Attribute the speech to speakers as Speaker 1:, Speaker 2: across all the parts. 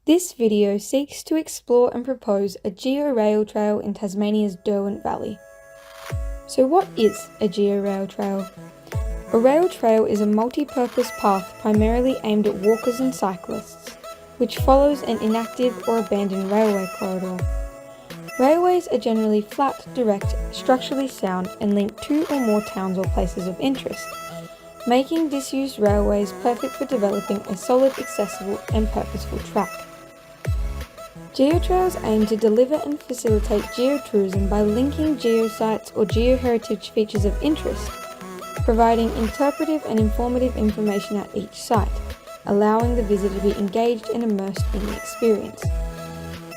Speaker 1: This video seeks to explore and propose a Geo-Rail trail in Tasmania's Derwent Valley. So what is a Geo-Rail trail? A rail trail is a multi-purpose path primarily aimed at walkers and cyclists, which follows an inactive or abandoned railway corridor. Railways are generally flat, direct, structurally sound and link two or more towns or places of interest, making disused railways perfect for developing a solid, accessible and purposeful track. Geotrails aim to deliver and facilitate geotourism by linking geosites or geoheritage features of interest, providing interpretive and informative information at each site, allowing the visitor to be engaged and immersed in the experience.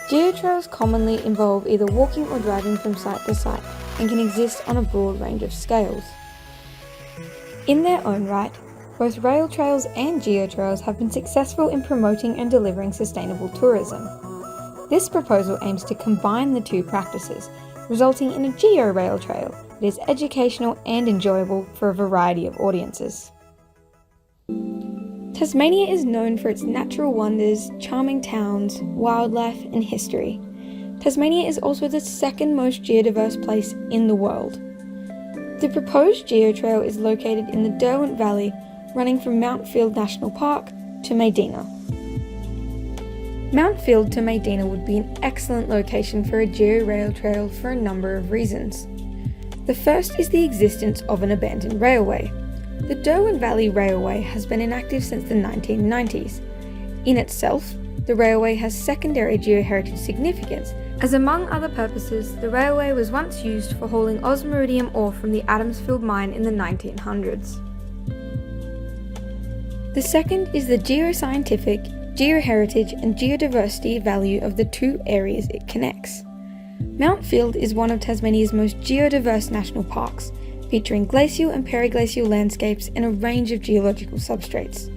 Speaker 1: Geotrails commonly involve either walking or driving from site to site and can exist on a broad range of scales. In their own right, both rail trails and geotrails have been successful in promoting and delivering sustainable tourism. This proposal aims to combine the two practices, resulting in a Geo-Rail trail that is educational and enjoyable for a variety of audiences. Tasmania is known for its natural wonders, charming towns, wildlife and history. Tasmania is also the second most geodiverse place in the world. The proposed Geo-Trail is located in the Derwent Valley, running from Mount Field National Park to Medina. Mount Field to Medina would be an excellent location for a Geo-Rail trail for a number of reasons. The first is the existence of an abandoned railway. The Derwent Valley Railway has been inactive since the 1990s. In itself, the railway has secondary geoheritage significance, as among other purposes, the railway was once used for hauling osmiridium ore from the Adamsfield mine in the 1900s. The second is the geoscientific, geoheritage and geodiversity value of the two areas it connects. Mount Field is one of Tasmania's most geodiverse national parks, featuring glacial and periglacial landscapes and a range of geological substrates.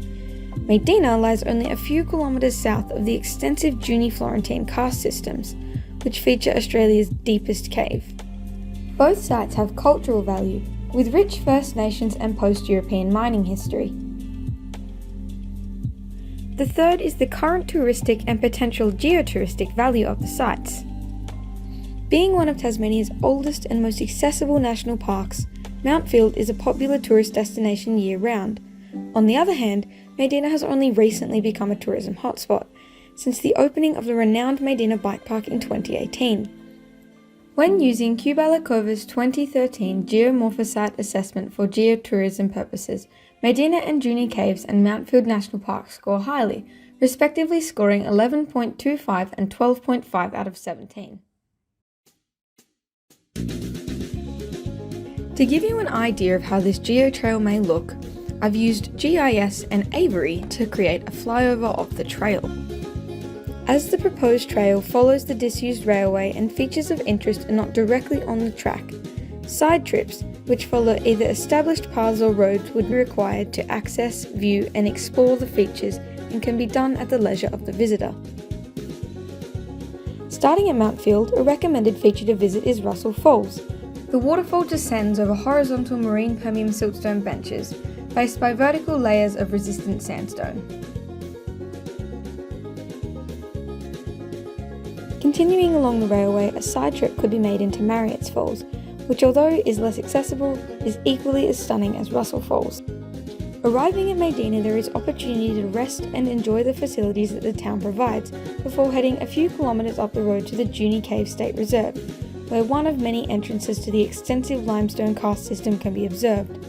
Speaker 1: Medina lies only a few kilometres south of the extensive Juni-Florentine karst systems, which feature Australia's deepest cave. Both sites have cultural value, with rich First Nations and post-European mining history. The third is the current touristic and potential geotouristic value of the sites. Being one of Tasmania's oldest and most accessible national parks, Mount Field is a popular tourist destination year-round. On the other hand, Medina has only recently become a tourism hotspot, since the opening of the renowned Medina Bike Park in 2018. When using Kubalakova's 2013 Geomorphosite assessment for geotourism purposes, Medina and Juni Caves and Mount Field National Park score highly, respectively scoring 11.25 and 12.5 out of 17. To give you an idea of how this geotrail may look, I've used GIS and Avery to create a flyover of the trail. As the proposed trail follows the disused railway and features of interest are not directly on the track, side trips, which follow either established paths or roads, would be required to access, view and explore the features and can be done at the leisure of the visitor. Starting at Mount Field, a recommended feature to visit is Russell Falls. The waterfall descends over horizontal marine Permian siltstone benches, faced by vertical layers of resistant sandstone. Continuing along the railway, a side trip could be made into Marriott's Falls, which although is less accessible, is equally as stunning as Russell Falls. Arriving at Medina, there is opportunity to rest and enjoy the facilities that the town provides before heading a few kilometres up the road to the Juni Cave State Reserve, where one of many entrances to the extensive limestone karst system can be observed.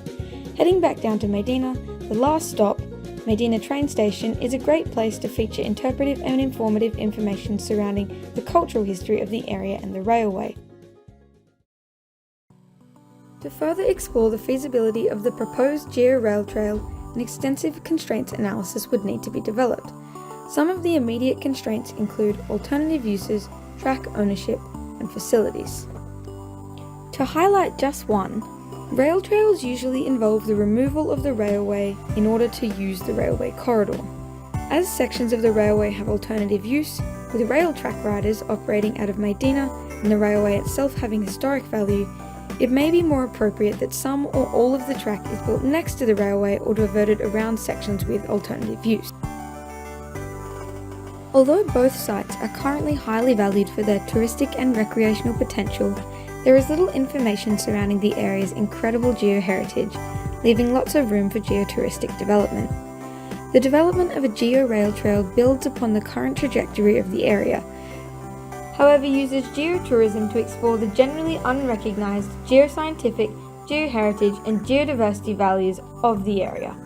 Speaker 1: Heading back down to Medina, the last stop, Medina train station, is a great place to feature interpretive and informative information surrounding the cultural history of the area and the railway. To further explore the feasibility of the proposed Geo-Rail trail, an extensive constraints analysis would need to be developed. Some of the immediate constraints include alternative uses, track ownership, and facilities. To highlight just one, rail trails usually involve the removal of the railway in order to use the railway corridor. As sections of the railway have alternative use, with rail track riders operating out of Medina and the railway itself having historic value, it may be more appropriate that some or all of the track is built next to the railway or diverted around sections with alternative use. Although both sites are currently highly valued for their touristic and recreational potential, there is little information surrounding the area's incredible geoheritage, leaving lots of room for geotouristic development. The development of a Geo-Rail trail builds upon the current trajectory of the area, however uses geotourism to explore the generally unrecognised geoscientific, geoheritage and geodiversity values of the area.